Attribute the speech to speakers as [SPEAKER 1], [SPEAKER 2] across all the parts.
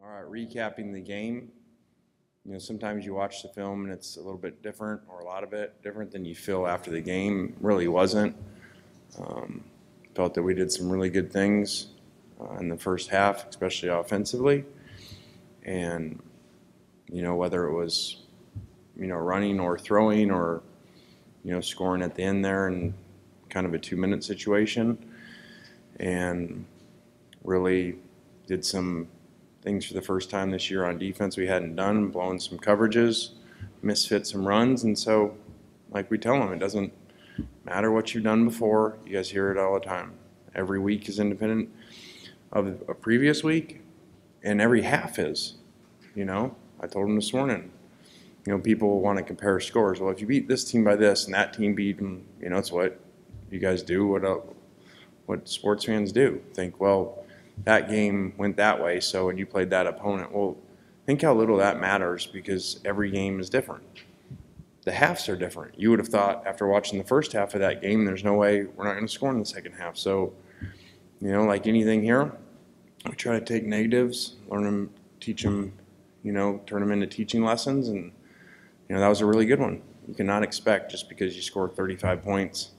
[SPEAKER 1] All right, recapping the game. Sometimes you watch the film and it's a little bit different, or a lot of it different than you feel after the game. It really wasn't. Felt that we did some really good things in the first half, especially offensively. And, whether it was, running or throwing or, scoring at the end there in kind of a 2-minute situation. And really did some things for the first time this year on defense we hadn't done, blowing some coverages, misfit some runs. And so, like we tell them, it doesn't matter what you've done before. You guys hear it all the time. Every week is independent of a previous week, and every half is. I told them this morning, people want to compare scores. Well, if you beat this team by this and that team beat them, it's what you guys do, what sports fans do. Think, well, that game went that way, so when you played that opponent, well, think how little that matters because every game is different. The halves are different. You would have thought after watching the first half of that game, there's no way we're not going to score in the second half. So, like anything here, we try to take negatives, learn them, teach them, turn them into teaching lessons, and, that was a really good one. You cannot expect just because you score 35 points,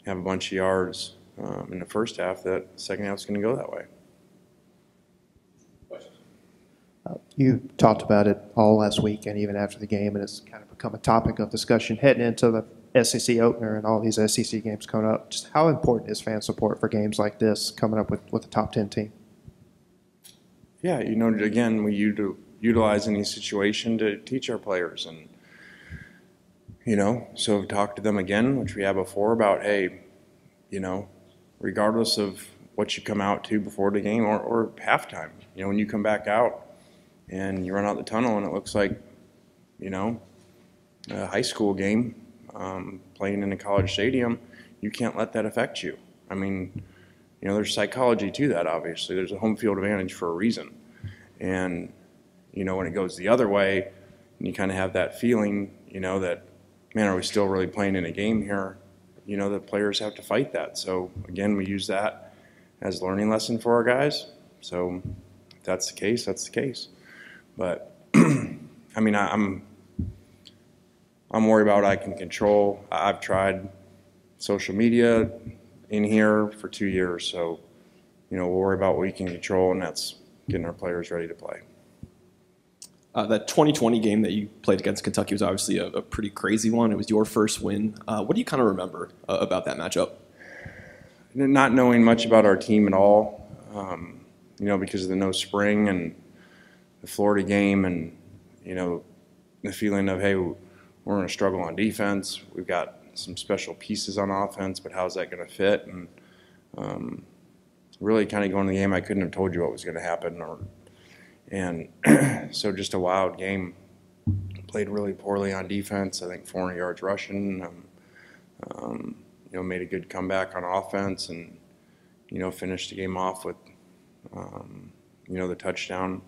[SPEAKER 1] have a bunch of yards in the first half, that the second half is going to go that way.
[SPEAKER 2] You talked about it all last week and even after the game, and it's kind of become a topic of discussion heading into the SEC opener and all these SEC games coming up. Just how important is fan support for games like this coming up with a top 10 team?
[SPEAKER 1] Yeah, again, we utilize any situation to teach our players. And, so talk to them again, which we have before, about, hey, regardless of what you come out to before the game or halftime, when you come back out, and you run out the tunnel and it looks like, a high school game playing in a college stadium, you can't let that affect you. I mean, there's psychology to that, obviously. There's a home field advantage for a reason. And, when it goes the other way, and you kind of have that feeling, that, man, are we still really playing in a game here? The players have to fight that. So, again, we use that as a learning lesson for our guys. So, if that's the case, that's the case. But, I mean, I'm worried about what I can control. I've tried social media in here for 2 years, so, we'll worry about what we can control, and that's getting our players ready to play.
[SPEAKER 3] That 2020 game that you played against Kentucky was obviously a pretty crazy one. It was your first win. What do you kind of remember about that matchup?
[SPEAKER 1] Not knowing much about our team at all, because of the no spring and the Florida game, and the feeling of, hey, we're going to struggle on defense. We've got some special pieces on offense, but how's that going to fit? And really kind of going to the game, I couldn't have told you what was going to happen, and so just a wild game. Played really poorly on defense. I think 400 yards rushing. Made a good comeback on offense, and finished the game off with the touchdown.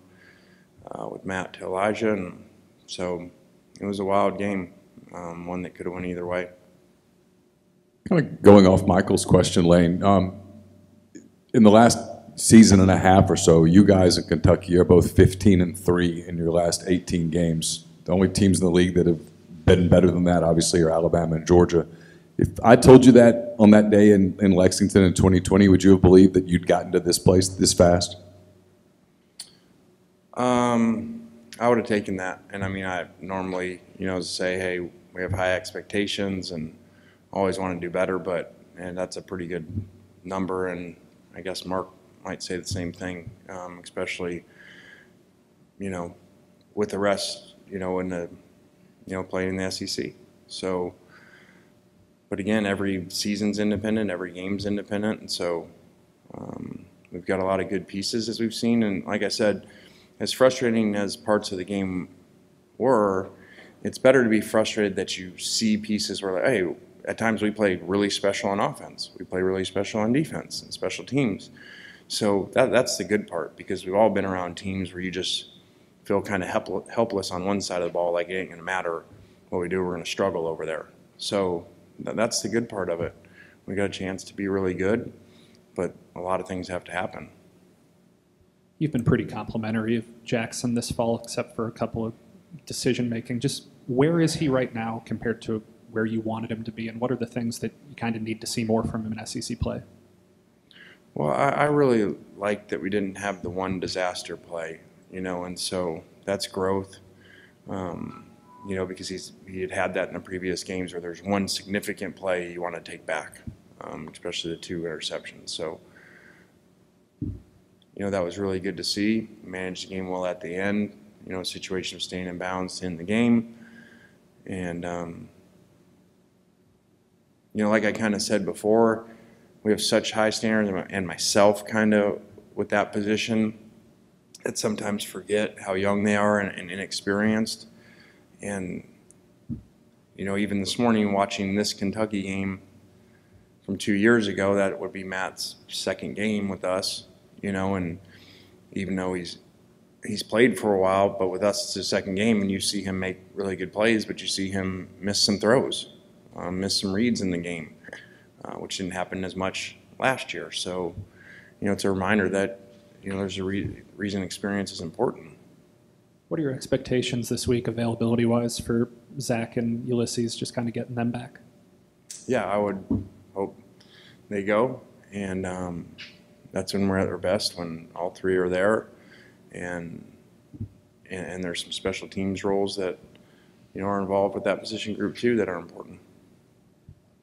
[SPEAKER 1] With Matt to Elijah, and so it was a wild game, one that could have went either way.
[SPEAKER 4] Kind of going off Michael's question, Lane, in the last season and a half or so, you guys in Kentucky are both 15-3 in your last 18 games. The only teams in the league that have been better than that, obviously, are Alabama and Georgia. If I told you that on that day in Lexington in 2020, would you have believed that you'd gotten to this place this fast?
[SPEAKER 1] I would have taken that, and I mean, I normally, say, hey, we have high expectations and always want to do better, and that's a pretty good number, and I guess Mark might say the same thing, especially, with the rest, in the, playing in the SEC. So, but again, every season's independent, every game's independent, and so we've got a lot of good pieces as we've seen, and like I said, as frustrating as parts of the game were, it's better to be frustrated that you see pieces where, like, hey, at times we play really special on offense. We play really special on defense and special teams. So that's the good part, because we've all been around teams where you just feel kind of helpless on one side of the ball, like it ain't going to matter what we do, we're going to struggle over there. So that's the good part of it. We got a chance to be really good, but a lot of things have to happen.
[SPEAKER 5] You've been pretty complimentary of Jackson this fall, except for a couple of decision-making. Just where is he right now compared to where you wanted him to be, and what are the things that you kind of need to see more from him in SEC play?
[SPEAKER 1] Well, I really like that we didn't have the one disaster play, and so that's growth, because he had that in the previous games where there's one significant play you want to take back, especially the 2 interceptions. So, that was really good to see. Managed the game well at the end, a situation of staying in bounds in the game. And, like I kind of said before, we have such high standards, and myself kind of with that position, that sometimes forget how young they are and inexperienced. And, even this morning watching this Kentucky game from 2 years ago, that would be Matt's second game with us, and even though he's played for a while, but with us it's his second game, and you see him make really good plays, but you see him miss some throws, miss some reads in the game, which didn't happen as much last year. So, it's a reminder that, there's a reason experience is important.
[SPEAKER 5] What are your expectations this week, availability-wise, for Zach and Ulysses, just kind of getting them back?
[SPEAKER 1] Yeah, I would hope they go, and that's when we're at our best, when all 3 are there, and there's some special teams roles that are involved with that position group too that are important.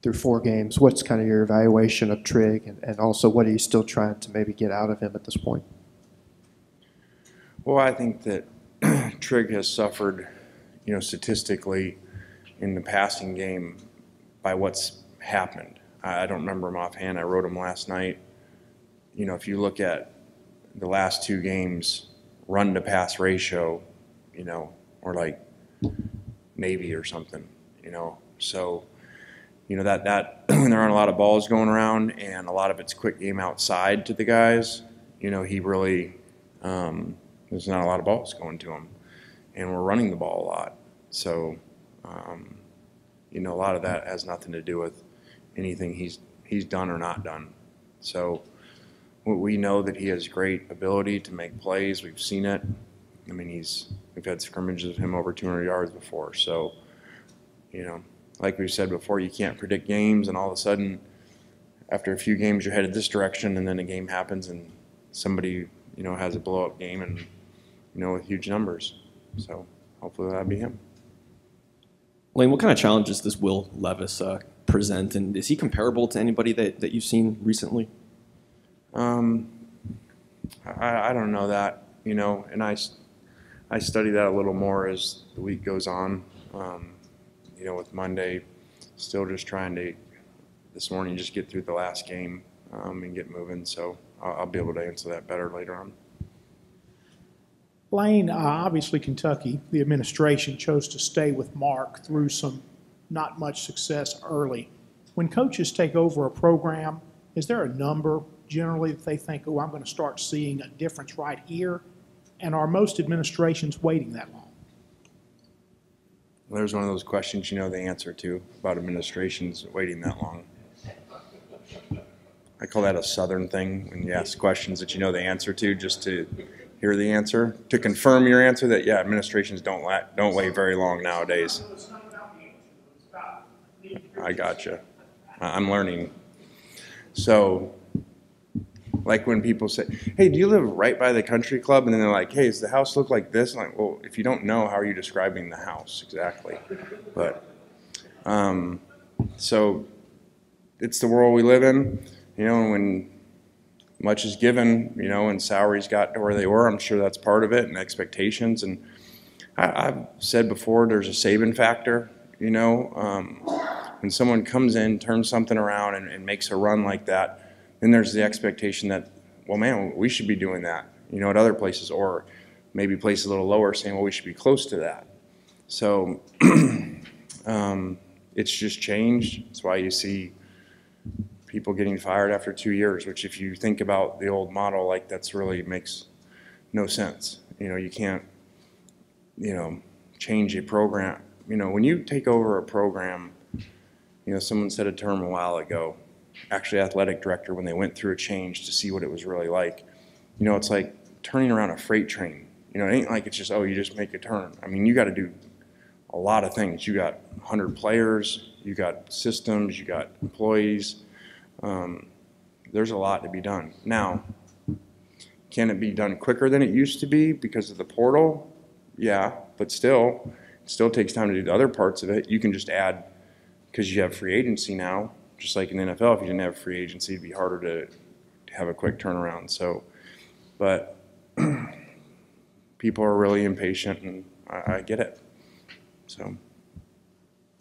[SPEAKER 2] Through 4 games, what's kind of your evaluation of Trig, and also what are you still trying to maybe get out of him at this point?
[SPEAKER 1] Well, I think that Trig has suffered, statistically in the passing game by what's happened. I don't remember him offhand. I wrote him last night. If you look at the last 2 games, run to pass ratio, or like Navy or something, so, that when there aren't a lot of balls going around and a lot of it's quick game outside to the guys, he really, there's not a lot of balls going to him, and we're running the ball a lot. So, a lot of that has nothing to do with anything he's done or not done. So we know that he has great ability to make plays. We've seen it. I mean, we've had scrimmages of him over 200 yards before. So, like we've said before, you can't predict games, and all of a sudden, after a few games, you're headed this direction, and then a game happens, and somebody, has a blow-up game, and, with huge numbers. So hopefully that'll be him.
[SPEAKER 3] Lane, what kind of challenges does Will Levis present, and is he comparable to anybody that you've seen recently?
[SPEAKER 1] I don't know that, and I study that a little more as the week goes on. With Monday, still just trying to, this morning, just get through the last game and get moving. So I'll be able to answer that better later on.
[SPEAKER 6] Lane, obviously Kentucky, the administration chose to stay with Mark through some not much success early. When coaches take over a program, is there a number generally that they think, oh, I'm going to start seeing a difference right here? And are most administrations waiting that long?
[SPEAKER 1] Well, there's one of those questions the answer to about administrations waiting that long. I call that a Southern thing, when you ask questions that you know the answer to just to hear the answer, to confirm your answer that, yeah, administrations don't wait very long nowadays. I gotcha. I'm learning. So, like when people say, hey, do you live right by the country club? And then they're like, hey, does the house look like this? I'm like, well, if you don't know, how are you describing the house exactly? But, so it's the world we live in, and when much is given, and salaries got to where they were, I'm sure that's part of it, and expectations. And I've said before, there's a Saban factor, when someone comes in, turns something around and makes a run like that, then there's the expectation that, well, man, we should be doing that, at other places, or maybe places a little lower saying, well, we should be close to that. So it's just changed. That's why you see people getting fired after 2 years, which if you think about the old model, like that's really makes no sense. You can't, change a program. When you take over a program, someone said a term a while ago, actually athletic director, when they went through a change to see what it was really like. It's like turning around a freight train. You know, it ain't like it's just, oh, you just make a turn. I mean, you got to do a lot of things. You got 100 players, you got systems, you got employees. There's a lot to be done. Now, can it be done quicker than it used to be because of the portal? Yeah, but still, it still takes time to do the other parts of it. You can just add, because you have free agency now, just like in the NFL, if you didn't have free agency, it'd be harder to have a quick turnaround. So, but people are really impatient, and I get it. So,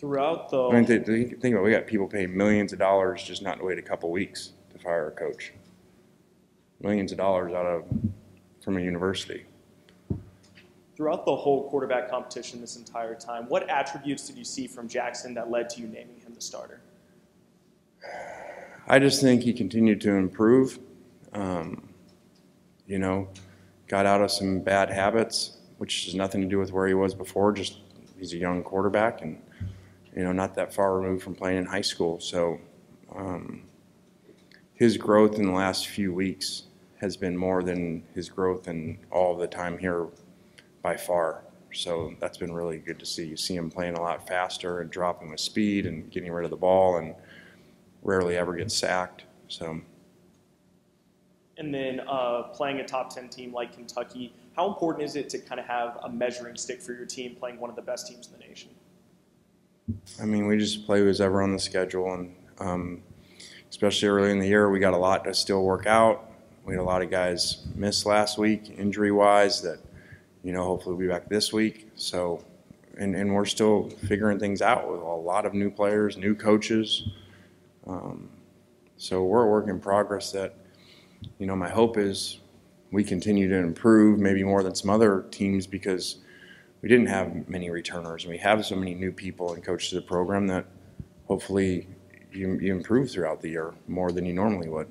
[SPEAKER 7] Throughout the
[SPEAKER 1] I mean, think about it, we got people paying millions of dollars just not to wait a couple weeks to fire a coach. Millions of dollars from a university.
[SPEAKER 7] Throughout the whole quarterback competition this entire time, what attributes did you see from Jackson that led to you naming him the starter?
[SPEAKER 1] I just think he continued to improve. You know, got out of some bad habits, which has nothing to do with where he was before. Just he's a young quarterback, and you know, not that far removed from playing in high school. So his growth in the last few weeks has been more than his growth in all of the time here by far. So that's been really good to see. You see him playing a lot faster and dropping with speed and getting rid of the ball, and rarely ever gets sacked. So.
[SPEAKER 7] And then playing a top 10 team like Kentucky, how important is it to kind of have a measuring stick for your team playing one of the best teams in the nation?
[SPEAKER 1] I mean, we just play who's ever on the schedule, and especially early in the year, we got a lot to still work out. We had a lot of guys miss last week, injury-wise, that, you know, hopefully we'll be back this week. So, and we're still figuring things out with a lot of new players, new coaches. So we're a work in progress that, you know, my hope is we continue to improve, maybe more than some other teams, because we didn't have many returners, and we have so many new people and coaches of the program that hopefully you improve throughout the year more than you normally would.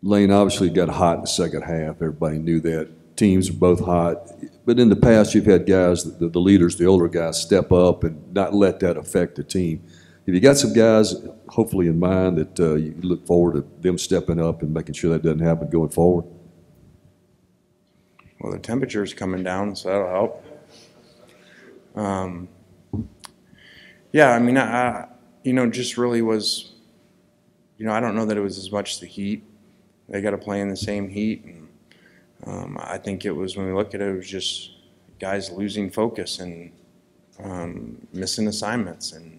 [SPEAKER 8] Lane obviously got hot in the second half. Everybody knew that. Teams are both hot. But in the past, you've had guys, the leaders, the older guys, step up and not let that affect the team. Have you got some guys, hopefully in mind, that you look forward to them stepping up and making sure that doesn't happen going forward?
[SPEAKER 1] Well, the temperature's coming down, so that'll help. Yeah, I mean, you know, just really was, you know, I don't know that it was as much the heat. They got to play in the same heat, and I think it was, when we look at it, it was just guys losing focus and missing assignments and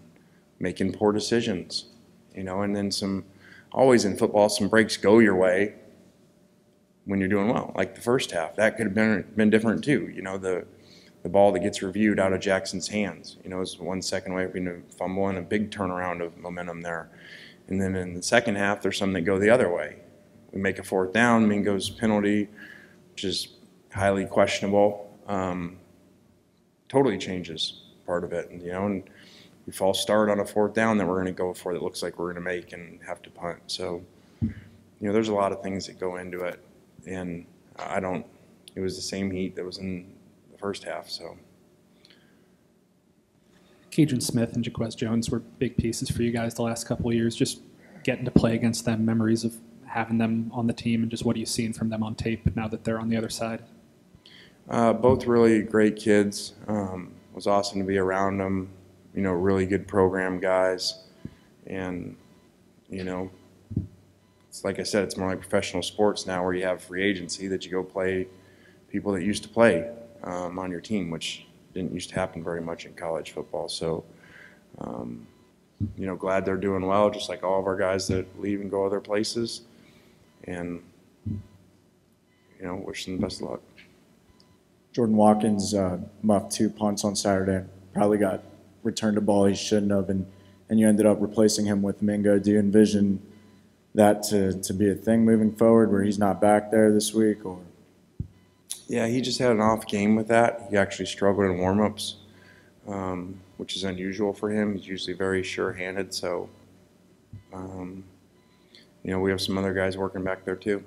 [SPEAKER 1] making poor decisions, you know, and then always in football, some breaks go your way when you're doing well, like the first half. That could have been different too, you know, the ball that gets reviewed out of Jackson's hands, you know, is 1 second away from being a fumble and a big turnaround of momentum there. And then in the second half, there's some that go the other way. We make a fourth down, Mingo's penalty, which is highly questionable, totally changes part of it. And, you know, and we false start on a fourth down that we're going to go for that looks like we're going to make and have to punt. So, you know, there's a lot of things that go into it. And it was the same heat that was in the first half, so.
[SPEAKER 5] Keidron Smith and Jaquez Jones were big pieces for you guys the last couple of years. Just getting to play against them, memories of having them on the team, and just what are you seeing from them on tape now that they're on the other side?
[SPEAKER 1] Both really great kids. It was awesome to be around them. You know, really good program guys. And, you know, it's like I said, it's more like professional sports now, where you have free agency that you go play people that used to play on your team, which didn't used to happen very much in college football. So, you know, glad they're doing well, just like all of our guys that leave and go other places. And, you know, wish them the best of luck.
[SPEAKER 9] Jordan Watkins muffed 2 punts on Saturday. Probably got returned a ball he shouldn't have, and you ended up replacing him with Mingo. Do you envision that to be a thing moving forward, where he's not back there this week? Or
[SPEAKER 1] Yeah, he just had an off game with that. He actually struggled in warm-ups, which is unusual for him. He's usually very sure-handed. So, you know, we have some other guys working back there too.